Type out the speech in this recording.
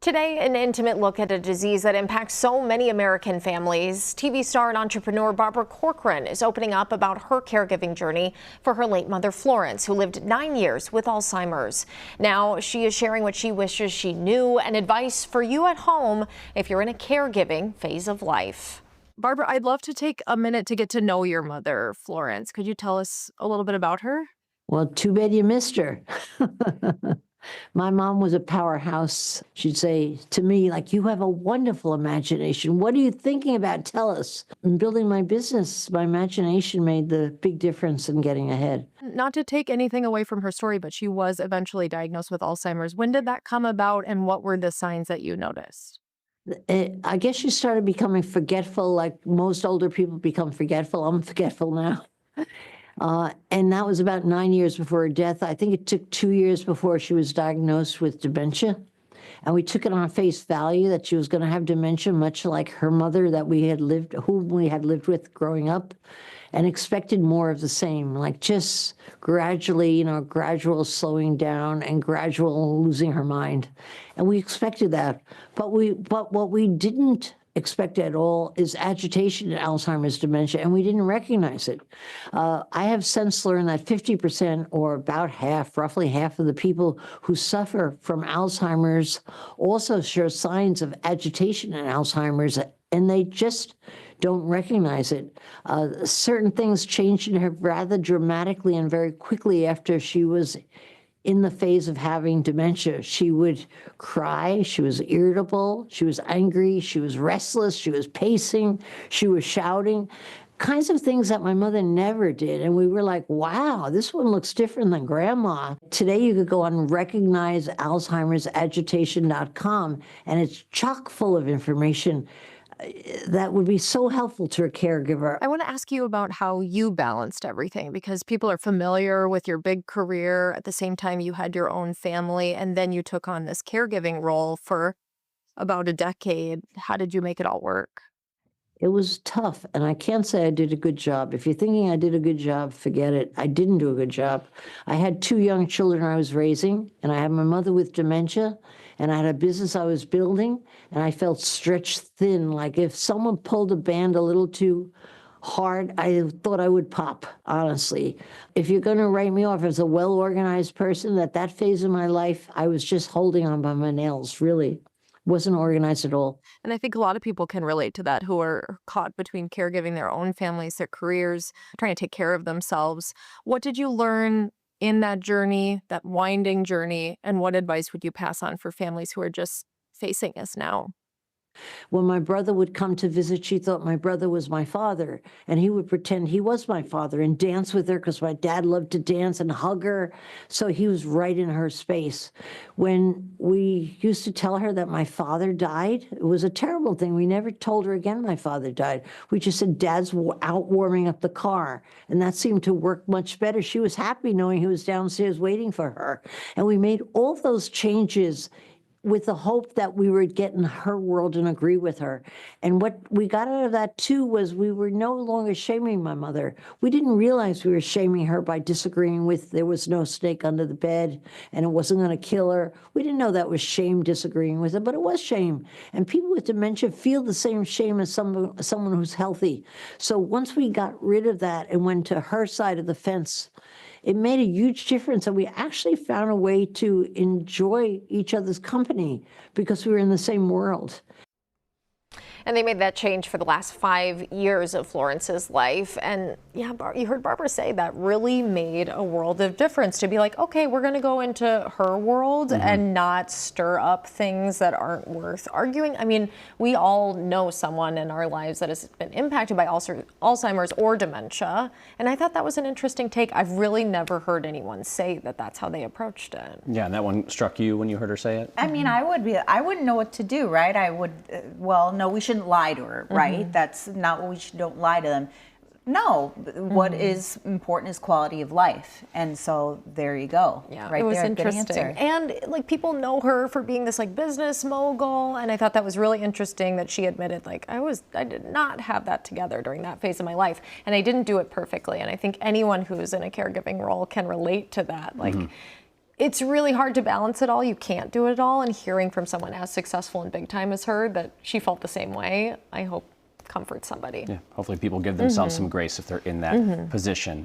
Today, an intimate look at a disease that impacts so many American families. TV star and entrepreneur Barbara Corcoran is opening up about her caregiving journey for her late mother Florence, who lived 9 years with Alzheimer's. Now she is sharing what she wishes she knew and advice for you at home if you're in a caregiving phase of life. Barbara, I'd love to take a minute to get to know your mother, Florence. Could you tell us a little bit about her? Well, too bad you missed her. My mom was a powerhouse. She'd say to me, like, you have a wonderful imagination. What are you thinking about? Tell us. In building my business, my imagination made the big difference in getting ahead. Not to take anything away from her story, but she was eventually diagnosed with Alzheimer's. When did that come about, and what were the signs that you noticed? I guess she started becoming forgetful, like most older people become forgetful. I'm forgetful now. And that was about 9 years before her death. I think it took 2 years before she was diagnosed with dementia. And we took it on face value that she was going to have dementia, much like her mother whom we had lived with growing up, and expected more of the same, like just gradually, gradual slowing down and gradual losing her mind. And we expected that. But what we didn't expect at all is agitation in Alzheimer's dementia, and we didn't recognize it. I have since learned that 50%, or about half, roughly half of the people who suffer from Alzheimer's also show signs of agitation in Alzheimer's, and they just don't recognize it. Certain things changed in her rather dramatically and very quickly after she was in the phase of having dementia. She would cry, she was irritable, she was angry, she was restless, she was pacing, she was shouting, kinds of things that my mother never did. And we were like, wow, this one looks different than grandma. Today you could go on recognizealzheimersagitation.com, and it's chock full of information that would be so helpful to a caregiver. I want to ask you about how you balanced everything, because people are familiar with your big career. At the same time, you had your own family, and then you took on this caregiving role for about a decade. How did you make it all work? It was tough, and I can't say I did a good job. If you're thinking I did a good job, forget it. I didn't do a good job. I had 2 young children I was raising, and I had my mother with dementia, and I had a business I was building, and I felt stretched thin. Like if someone pulled a band a little too hard, I thought I would pop, honestly. If you're going to write me off as a well-organized person, at that phase of my life, I was just holding on by my nails, really. Wasn't organized at all. And I think a lot of people can relate to that, who are caught between caregiving their own families, their careers, trying to take care of themselves. What did you learn in that journey, that winding journey, and what advice would you pass on for families who are just facing this now? When my brother would come to visit, she thought my brother was my father, and he would pretend he was my father and dance with her because my dad loved to dance and hug her. So he was right in her space. When we used to tell her that my father died, it was a terrible thing. We never told her again my father died. We just said, Dad's out warming up the car. And that seemed to work much better. She was happy knowing he was downstairs waiting for her. And we made all those changes with the hope that we would get in her world and agree with her. And what we got out of that, too, was we were no longer shaming my mother. We didn't realize we were shaming her by disagreeing with there was no snake under the bed and it wasn't going to kill her. We didn't know that was shame, disagreeing with her, but it was shame. And people with dementia feel the same shame as someone who's healthy. So once we got rid of that and went to her side of the fence, it made a huge difference, and we actually found a way to enjoy each other's company because we were in the same world. And they made that change for the last 5 years of Florence's life. And yeah, you heard Barbara say that really made a world of difference, to be like, okay, we're going to go into her world and not stir up things that aren't worth arguing. I mean, we all know someone in our lives that has been impacted by Alzheimer's or dementia. And I thought that was an interesting take. I've really never heard anyone say that that's how they approached it. Yeah, and that one struck you when you heard her say it? I mean, I wouldn't know what to do, right? I would, well, no, we shouldn't lie to her, right? That's not what don't lie to them. No, what is important is quality of life. And so there you go. Yeah, right, it was there, interesting. And like people know her for being this like business mogul. And I thought that was really interesting that she admitted like, I did not have that together during that phase of my life. And I didn't do it perfectly. And I think anyone who's in a caregiving role can relate to that. Like, it's really hard to balance it all. You can't do it all. And hearing from someone as successful and big time as her that she felt the same way, I hope comforts somebody. Yeah, hopefully people give themselves some grace if they're in that position.